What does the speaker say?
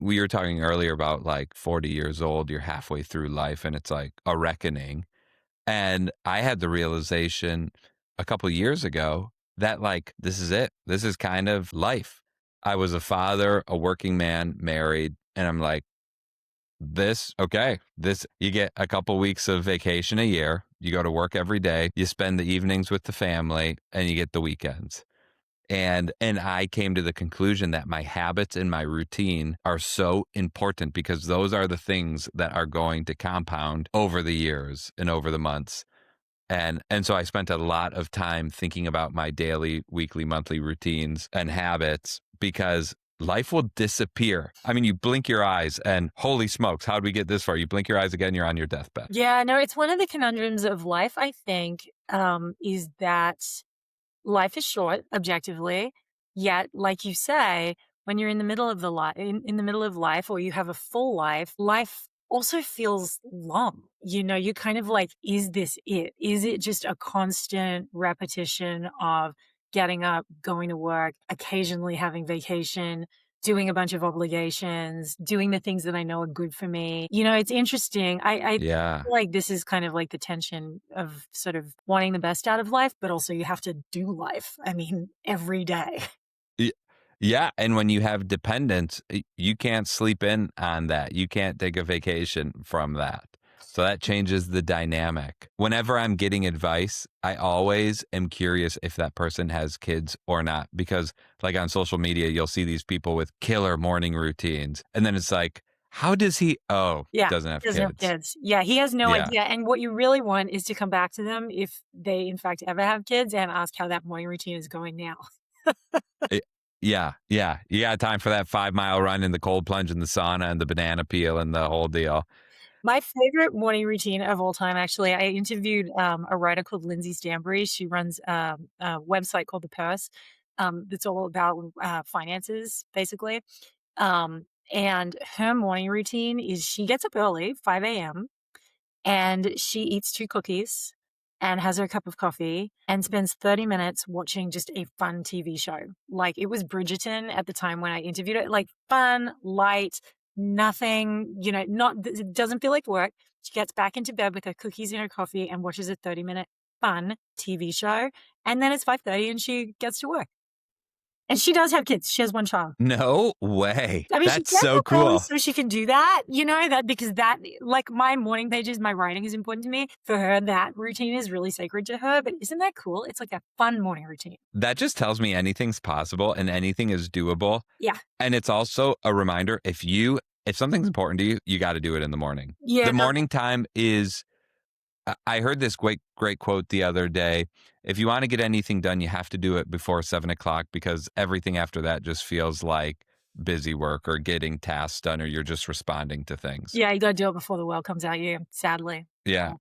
we were talking earlier about like 40 years old, you're halfway through life and it's like a reckoning. And I had the realization a couple years ago that like this is it. This is kind of life. I was a father, a working man, married, and I'm like, this you get a couple weeks of vacation a year. You go to work every day, you spend the evenings with the family, and you get the weekends. And I came to the conclusion that my habits and my routine are so important because those are the things that are going to compound over the years and over the months. And so I spent a lot of time thinking about my daily, weekly, monthly routines and habits because life will disappear. I mean, you blink your eyes and holy smokes, how'd we get this far? You blink your eyes again, you're on your deathbed. Yeah, no, it's one of the conundrums of life, I think, is that life is short, objectively. Yet, like you say, when you're in the middle of in the middle of life, or you have a full life, life also feels long. You're kind of like, is this it? Is it just a constant repetition of getting up, going to work, occasionally having vacation, doing a bunch of obligations, doing the things that I know are good for me? It's interesting. I Yeah. feel like this is kind of like the tension of sort of wanting the best out of life, but also you have to do life. I mean, every day. Y Yeah, and when you have dependents, you can't sleep in on that. You can't take a vacation from that. So that changes the dynamic. Whenever I'm getting advice, I always am curious if that person has kids or not, because like on social media, you'll see these people with killer morning routines. And then it's like, how does he Yeah, doesn't have doesn't have kids. kids. Yeah, he has no Yeah. idea, and what you really want is to come back to them if they, in fact, ever have kids and ask how that morning routine is going now. Eh, yeah, yeah. You got time for that 5-mile run in the cold plunge in the sauna and the banana peel and the whole deal. My favorite morning routine of all time, actually, I interviewed, a writer called Lindsay Stanbury. She runs, a website called The Purse, that's all about, finances, basically. And her morning routine is she gets up early, 5 a.m., and she eats 2 cookies and has her cup of coffee and spends 30 minutes watching just a fun TV show. Like, it was Bridgerton at the time when I interviewed it, like, fun, light, nothing, not it doesn't feel like work. She gets back into bed with her cookies and her coffee and watches a 30-minute fun TV show, and then it's 5:30 and she gets to work. And she does have kids. She has 1 child. No way. I mean, she That's gets so up early cool. so she can do that, that because that like, my morning pages, my writing is important to me. For her, that routine is really sacred to her, but isn't that cool? It's like a fun morning routine. That just tells me anything's possible and anything is doable. Yeah. And it's also a reminder if something's important to you, you got to do it in the morning. Yeah, The morning time is I heard this great quote the other day. If you want to get anything done, you have to do it before 7 o'clock because everything after that just feels like busy work or getting tasks done or you're just responding to things. yeah, you gotta do it before the world comes at you, sadly. Yeah.